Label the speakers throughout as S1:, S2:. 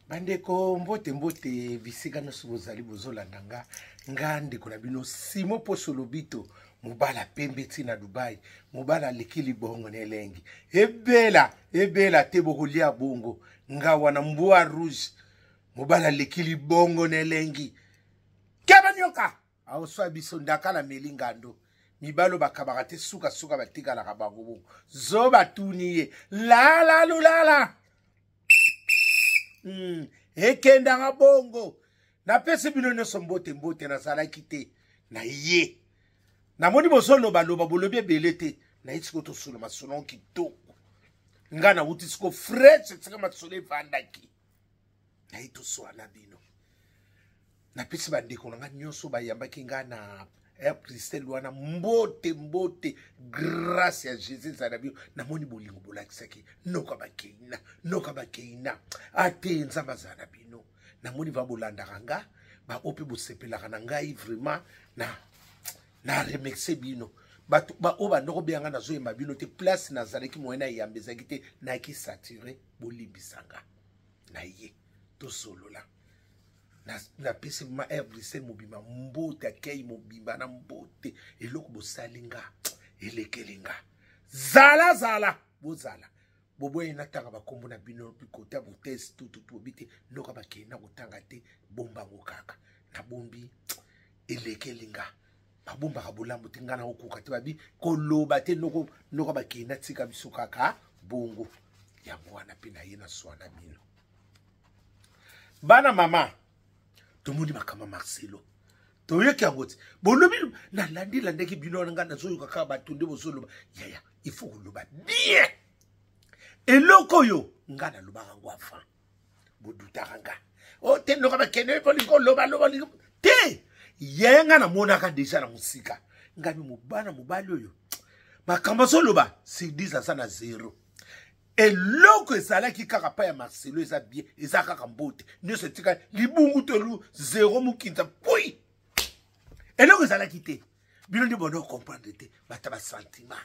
S1: Bandeko mbote mbote bisika noso bozali bozolanda nga ndeko na bino Simo Poso Lobito mobala pembe tina Dubai mobala lekili bongo nelengi ebela te bokolia bongo nga wana mbwa rouge mobala lekili bongo nelengi keba nyoka awoswa biso ndakala melingando mibalo bakabaka te suka batikala ka bango bongo zoba tuniye la lulala ekenda nga bongo na pese bino nyonso mbote nazalaki te na ye namoni bozoloba bolobi ebele te na ye siko tosolo masolo kitoko nga na wuti siko fresh tsika masolo evandaki na ye toswana bino na pese bandeko na nga nyonso bayambaki nga na Christelle wana mbote grâce à Jésus zanabio namoni bolingo bolakisaki noka bakeina ate nzamba zanabino namoni va bolandaka nga ba ope bosepelaka na ngai vraiment na remercier bino bato ba o bandoko bianga nazoyemba bino te place nazalaki moyena yambezaki te naki saturé bolimbisanga na ye tosolola na pese ma Bruxelles mobima mbote akei mobimba na mbote eloko bosalinga elekelinga zala bozala boboye natanga bakombo na bino pikota botest tout bite noka bakena kotanga te bomba ngokaka na bombi elekelinga babomba ka bolambo te ngana okuka te babi koloba te noka bakena tika biso kaka bongo ya mwana pe na ye na swana bino bana mama tomoni makama Marcelo toyoki yango te bolobi na landeki bino nga nazoyoka kaka bato nde bozoloba yaya il faut koloba bien eloko oyo nga nalobaka ngo avant bodutaka nga o te noka bakende bolingo loba te yaya nga namonaka deja na mosika ngami mobana mobali oyo makambo azoloba sidis aza na zero eloko ezalaki kaka pa ya Marcelo eza bien eza kaka mbote nyonso etika libungu tolu zero mukinza pui eloko ezalaki te bino nde bono comprendre te bata basentiment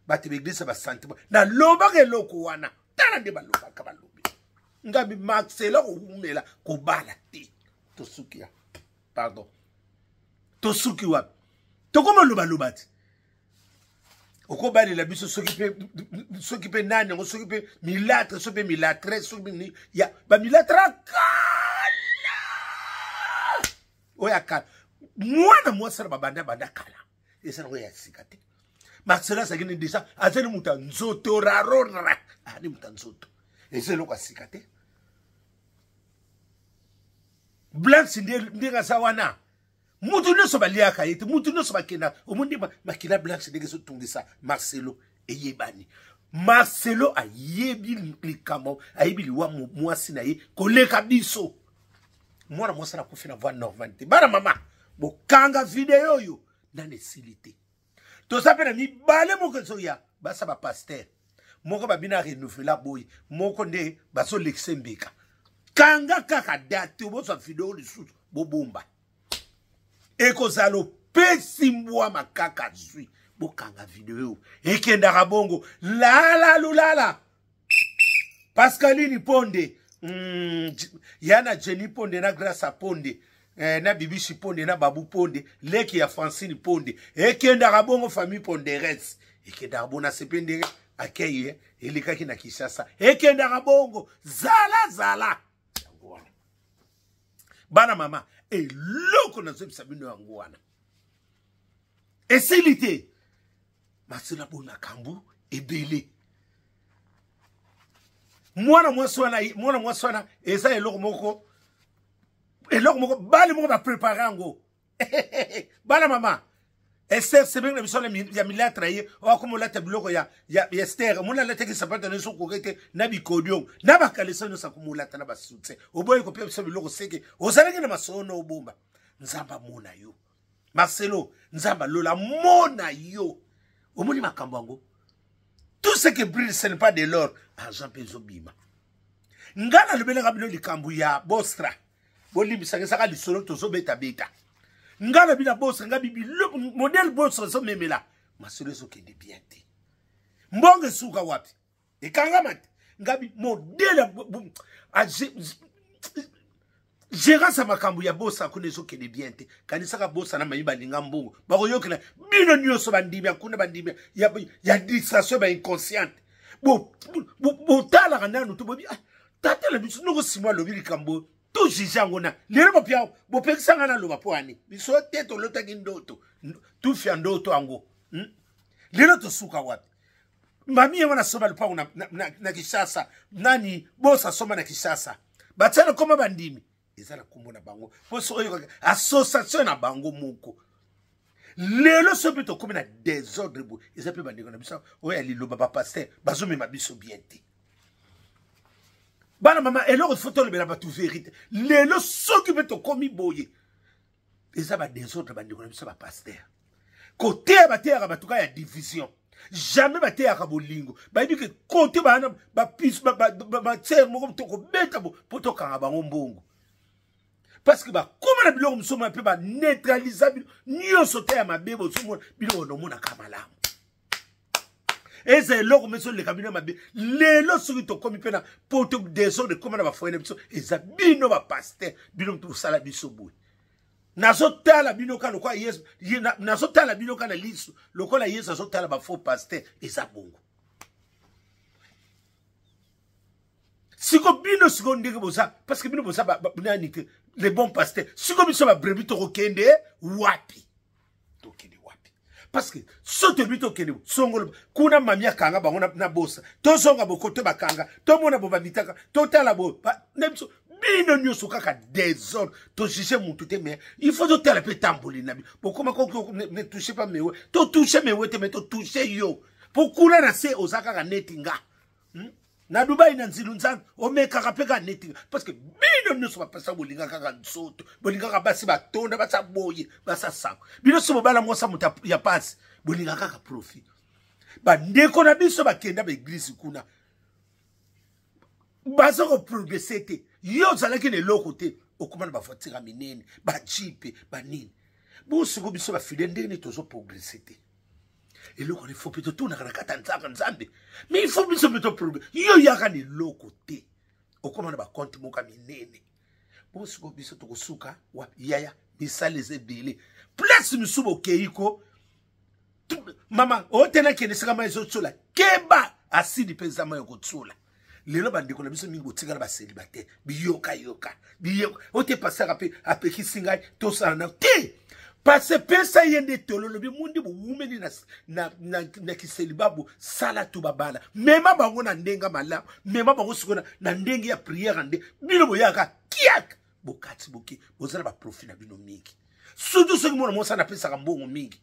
S1: bata beglise basentiment na lobaka eloko wana tala nde balobaka balobi ngambi Marcelo koumela kobala te tosuki ya pardon tosuki wapi tokoma loba te okobalela biso soki pe nani ngo soki pe milatre soki pe milatre soki ni ya ba milatra kala oya kala mwana mwasara banda kala esa ngo ya sikate Marcelo sagini deja azeli muta nzoto rarora ani muta nzoto esa lo kwa sikate Blanche ndinga sawana mutu nyonso baliaka yete mutu nyonso bakenda omundi makila Blanche ndenge sotungisa Marcelo eyebani Marcelo ayebi likambo ayebi liwa mwasi na ye koleka biso mwana mwasi na kufi na voix normalité bana mama bokanga video oyo nane silité tosapena mibale moko soya basa ba pasteur moko babina renouveler boy moko nde baso lexembeka kanga kaka date oboso video lisusu bobomba ekozalo pesi mbwa makaka zwi bokanga video ekendaka bongo lulala Pascaline Ponde yana Jenny Ponde na Grâce Ponde na Bibishi Ponde na Babu Ponde leki ya Francine Ponde ekendaka bongo famille Ponderes ekendaka bona sepende akeye elikaki na Kinshasa ekendaka bongo zala bana mama eloko na zebisa bino yango wana esilite Marcelo bona kambu ebele mwana mwaswana eza eloko moko bali moko ba préparer ngo bana mama Esther sebeng na biso ya milatra ye okomola ta biloko ya Esther mona la teki sapata neso kokete na bikodio na bakalesa no sakomola ta na basutse oboye ko pia biso biloko seke osalaki na masono obomba nzamba mona yo Marcelo nzamba lola mona yo omoni makambo ngo tout ce qui brille ce n'est pas de l'or argent peso bima ngana lobelenga bino likambu ya Bostra bolimbisaka saka lisolo tozo beta ngala bina boss ngabi model boss so memela Marcelo so kende bien te mbonge suka wapi ekanga mate ngabi model gérance makambo ya bosa kuna ezo kene bien te kanisa ka bosa na mayiba linga mbongo bako yokela bino nyonso bandimi akuna bandimi ya distraction ba inconsciente bo tala kanano to bobi tata la biso noko simwa lobi likambo to jijango na lero bo pia bo pekisanga na loba poani biso teto lota kindoto tu fia ndoto ango lero to suka wapi mami wana soma lupango na Kishasa nani bosa soma na Kishasa batana koma bandimi ezala kombo na bango poso oyo association na bango moko lelo sope to komi na désordre bo ezape bandeko na biso oyo liloba ba pasteur bazomema biso bien te bana mama eloko foto le bela ba tu vérité lelo soki be to komi boye ezaba désordre bandeko na biso ba pasteur côté ba batuka ya division jamais ba terre ka bolingo ba yebi ke côté bana ba pis ba terre moko to ko beta bo poto kanga bango mbongo parce que ba comme na biloko msoma pe ba neutraliser nyonso te ya mabebo somo biloko no mona kamalamu eze loko meso le kabino mabe lelo soki to komi pe na poto désordre comme na ba foyene biso eza bino ba pasteur bino to sala biso boy nazo tala bino ka lokwa yesu nazo tala bino ka na liso lokola yesu azo tala ba faux pasteur eza bongo siko bino siko ndenge boza parce que bino boza nani que les bons pasteurs siko biso ba brebis to kokende wapi parce que sote bito kende songolo kuna mamia kanga bango na bosa to songa bokote bakanga to mona boba mitaka to tala bo nemso bino nyoso kaka désordre to juger mutu te mais il faut to tala pe tamboli na bi bokoma ko ne toucher pas mewe to toucher mewe te mais to toucher yo pour kula na se osaka ka netinga na Dubai na nzilu nzana o meka ka peka netinga parce que bino nyoso ba pasa bolinga kaka nsoto bolinga ka basi batonda basa boye basa sango bino so bala mosa muta ya passe bolinga kaka profit ba ndeko na biso bakenda ba église kuna bazo ko progresser te yo zalaki ne lokote okomana ba fotira minene ba jipe ba nini bo siko biso ba fidèle ndenge tozo progresser te et loko il faut plutôt tourner na kata nzambe mais il faut biso plutôt progresser yo yaka ne lokote okomana ba compte moka minene bo siko biso to kosuka wa yaya bisale zebele place misubo keiko mama otena kene saka mai zo tsola keba asidi pesa mai ko tsola lelo bandeko na biso mingi botikala ba célibataire biyoka biyoka ote passer ape kisinga to sana te parce pesa yende tololo bi mundi bo wumeni na kiselibabu sala to babala mema bango na ndenga mala mema bango sikona na ndenge ya prière ande bino boyaka kiak bokati boki bozala ba profit na bino mingi surtout ceux qui mona mosa na pesa mbongo mingi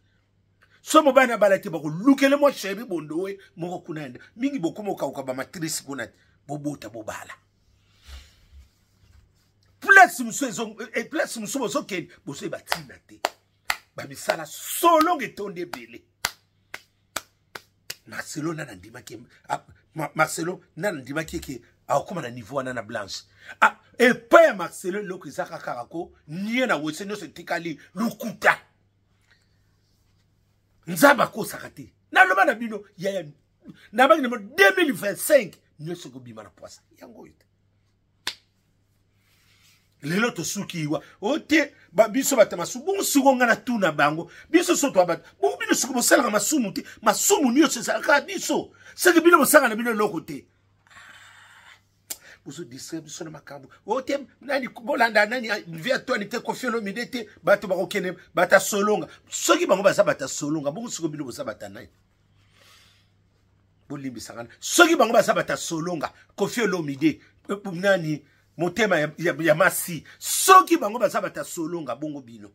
S1: somo bana balati bako lukele mo chéri bondowe moko kunanda mingi bokomo kauka ba matrice kuna bobota bobala place muso bozo ken bozo batina te ba misala solo ngetonde bele Marcelo na ndima ki Marcelo na ndima ki akoma na niveau na blanche et pas Marcelo loko izaka karako nie na wose no se tikali lukuta nzaba ko sakati na loba na bino ya na bangi mo 2025 nyoso ko bima na poisa yango ite lelo to suki wa ote ba biso batama subu sugonga na tuna bango biso soto abat bo bino suko bosala masumu te masumu nyoso saka biso saka bino bosanga na bino lokote bozo distribution na makambo ote nani bolanda nani via toi ni te kofielo midete bato bakokene bata solonga soki bango baza bata solonga bongo suko bino boza bata nai bolimbi sangana soki bango baza bata solonga kofielo mide nani motema ya masi soki bango baza bata solonga bongo bino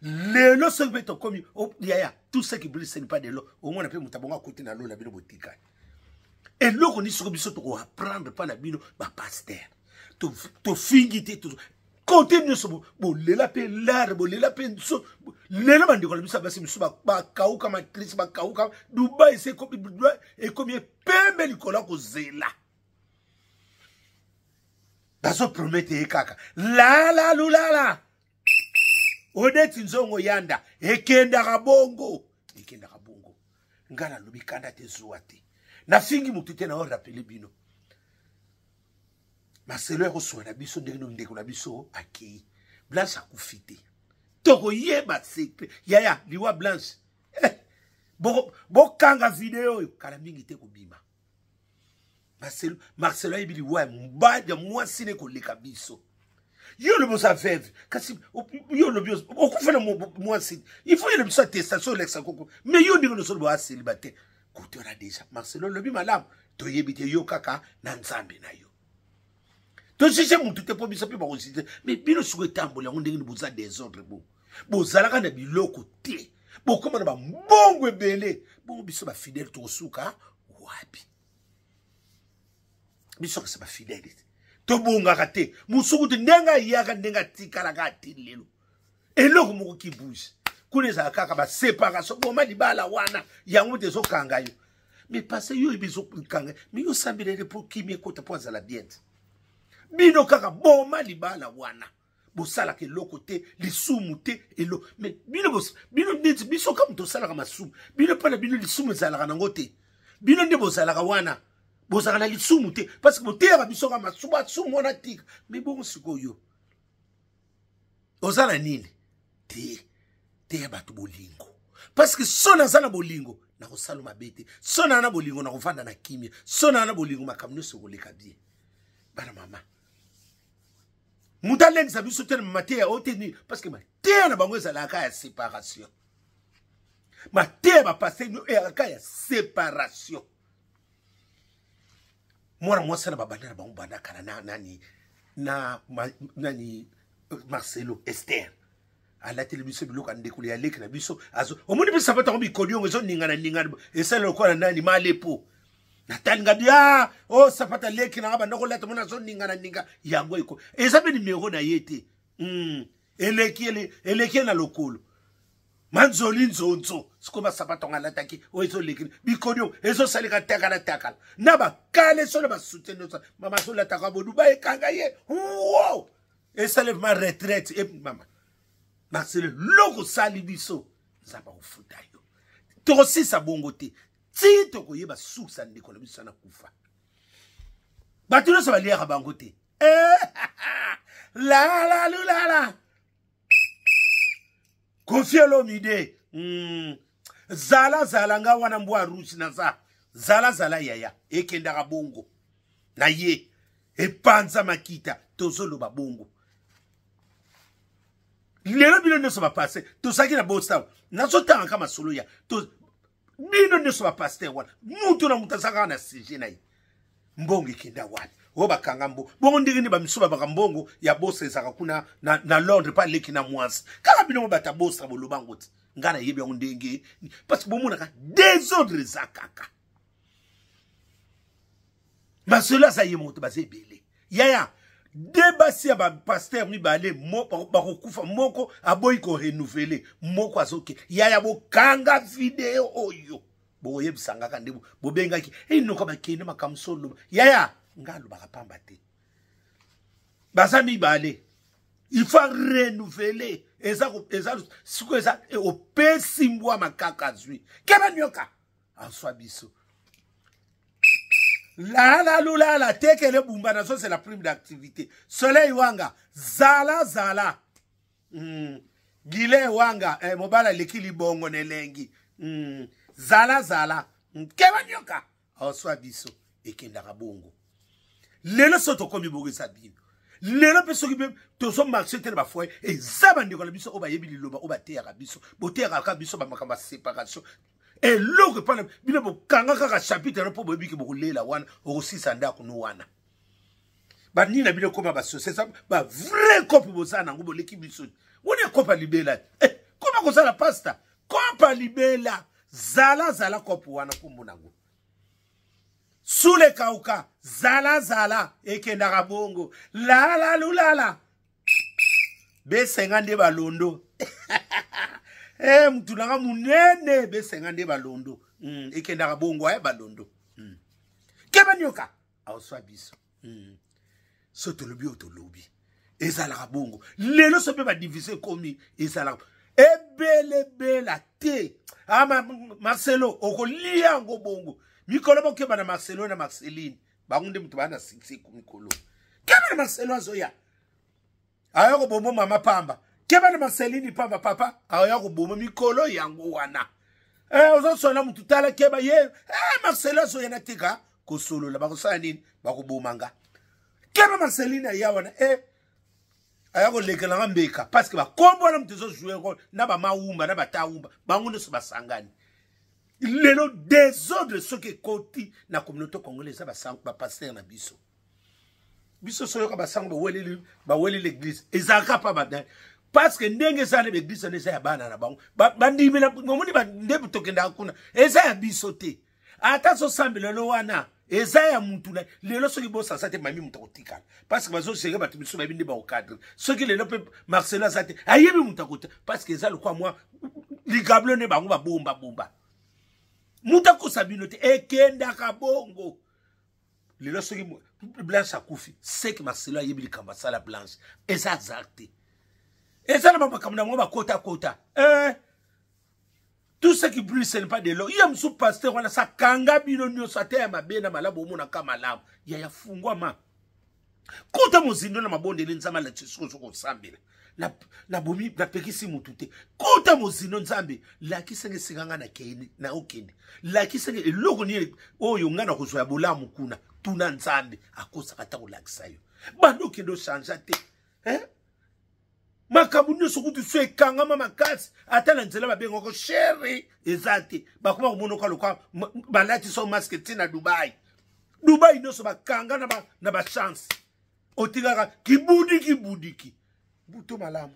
S1: lelo soki beto komi yaya tout ce qui brille ce n'est pas de l'eau au moins on peut mutabonga côté na l'eau na bino botika. Et là, on dit que on va apprendre par la bino, ma pasteur. To fingite, to continue ce bon, les lapins, l'arbre, les lapins, les lapins de Colombie, ça va se mettre ba kauka, ma crise, ba kauka, Dubaï, c'est comme et comme il permet le colloque aux zéla. Bazo promette kaka. La. Odet nzongo yanda, ekenda rabongo. Ngala lubikanda te zuate. Na fingi mutute na rappeler bino. Marcelo reçoit na biso ndeko na biso akei. Blanche akufite. Toko yeba secret. Yaya, liwa Blanche. Bo kanga video yo kala mingi te kobima. Marcelo ibili wa mbadya mwasine koleka biso. Yo le bosa veve. Kasi yo le bios okufana mwasine. Il faut le biso attestation lexa koko. Mais yo ndiko no so bo célibataire. Kote ora déjà Marcelo le bima lam. To yebite yo kaka na nzambe na yo. To chiche mutu te po biso pe ba kosite. Mais bino suetambola ndenge ni boza désordre bo. Bozalaka na biloko te. Bokomana ba mbongo ebele. Bongo biso ba fidèle to suka wapi. Biso ka ba fidèle. To bonga kate. Musuku te ndenga yaka ndenga tikala ka tilelo. Eloko moko ki bouge. Kuneza kaka ba séparation. Boma libala wana yango te zo kanga yo. Mais parce yo biso kanga. Mais yo sambelele pour kimi kota po za la biente. Bino kaka boma libala wana. Bosala ke lokote lisumu te elo mais bino ndeti biso kam to sala ka masumu bino pala bino lisumu zala ka nangote bino nde bosala ka wana bosala na lisumu te parce que botera biso ka masumu wana tika mais bon sikoyo osala nini te batu bolingo parce que sona zana bolingo na kosala mabete sona na bolingo na kovanda na kimia sona na bolingo makamno se koleka bien bana mama Moutaleng sa biso tena matea oteni parce que matea na bango ezala ka ya séparation. Matea ba passer no ka ya séparation. Mwana mwasa na babana na bango bana kana nani Marcelo Esther. Ala télévision biloka ndekule ya leki na biso azo omoni bisa pata ko bikodi ngo zo ningana esala lokola nani malepo. Natalinga dia oh sapata leki na ngaba ndoko lata mona zo ninga yango iko ezabe nimero na yete eleki na lokolo manzoli nzonzo sikoba sapata ngalata ki o ezo leki bikonyo ezo salika takala na ba kale so na ba soutien mama so la taka bodu ba ekanga ye wow esale ma retraite et mama Marcelo loko sali biso zaba ufuta yo to si sa bongo te Tito ko yeba sousa ndeko na biso na kufa. Batuno sa balia ka bango te. La. Konfielo mide. Zala nga wana mbwa rusi na za. Zala yaya ekenda ka bongo. Na ye epanza makita tozolo ba bongo. Lelo bilo ne so ba passer. To saki na bosta. Na so tanga kama solo ya. To Bino ne so pasteur wana mutu na mutasaka na sije na mbongo kenda wapi oba kangambo bongo ndingini ba misuba ba mbongo ya bosse saka kuna na Londres pa leki na mwasi kaka bino bata bossa bolobango ti ngana yebi ngo ndenge parce que bomona ka désordre zakaka masela sa yemoto bazebele yaya debasi ya ba pasteur mi bale ba kokufa moko aboyi ko renouveler moko azoke yaya bo kanga video oyo bo yebisanga ka ndebo bo bengaki ino ba kene makamsolo yaya ngalo ba kapamba te basami bale il faut renouveler ezako siko eza opesi mbwa makaka zwi keba nyoka aswa biso la tekele bumba na so c'est la prime d'activité soleil wanga zala gile wanga mobala lekili bongo nelengi zala keba nyoka aswa biso ekenda ka bongo lelo soto komi bogisa bino lelo peso ki to so marché tel ba foi et zaba ndiko la biso oba yebi liloba oba teya ka biso boteya ka biso ba makamba séparation et l'autre pas bino bo kanga kaka chapitre po bobi ki bokulela wana okosisa ndako no wana ba nina bino koma ba c'est ça ba vrai copie bozana ngo boleki biso wona kopa libela koma kozala pasta kopa libela zala kopi wana kumbuna ngo Sule kauka zala ekenda ka bongo la besengande balondo mtu nanga munene besengande balondo ekenda ka bongo ay balondo keba nyoka awswa biso soto lobi otolobi ezala ka bongo lelo so pe ba diviser komi ezala ebele bela te ama Marcelo okolia ngo bongo mikolo boke bana Marcelo na Marceline bangunde mtu bana 6 mikolo Keba Marcelo Azoya. Ayoko bomo mama pamba. Keba na Marcelini pamba papa. Ayoko bomo mikolo yango wana. Ozo sona mututala keba ye. Marcelo Azoya na tika. Kosolo la bakosala nini bakobomanga. Keba Marcelini ayawana ayako lekela mbeka parce que ba kombo na mtezo jouer rôle na ba maumba na ba taumba bango ne se basangani. Lelo désordre ce que koti na communauté congolaise ba sang ba pasteur na biso. Biso soyo ka ba sang ba weli l'église ezaka pa ba parce que ndenge ça l'église ne sa bana na bango ba ndimi na ngomuni ba ndebu tokenda kuna eza ya biso te ata so sambelo wana eza ya muntu na lelo soki bosa sate mami mutu kotikala parce que bazo sege batu biso babindi ba au cadre soki lelo pe Marcelo sate ayebi mutu kota parce que eza le quoi moi ligable ne bango ba bomba muta ko sabino te ekenda ka bongo lelo soki Blanche akufi c'est que Marcelo ayebi likamba sala Blanche eza exacte eza na makamna mo ba kota tout ce qui brûle, ce n'est pas de l'eau. Il y a un sous-pasteur, on a sa kanga binonio, sa terre, ma bena, malabo, mona kamalam. Il y a fungwa ma. Kota mozindo na mabonde nzama la tchiso ko sambe. Na bomi na pekisi mutute. Kota mozindo nzambe la kisenge singanga na kene na okende. La kisenge eloko ni oyo ngana ko ya bolamu kuna tuna nzambe akosa kata ko lakisa yo. Bando kendo chanja te. Makabuno sokutu swe kangama makasi atala nzela babengo ko chéri ezate bakoma kumono kwa lokwa balati so masque tina Dubai no so bakanga na ba chance otigaka kibudiki buto malamu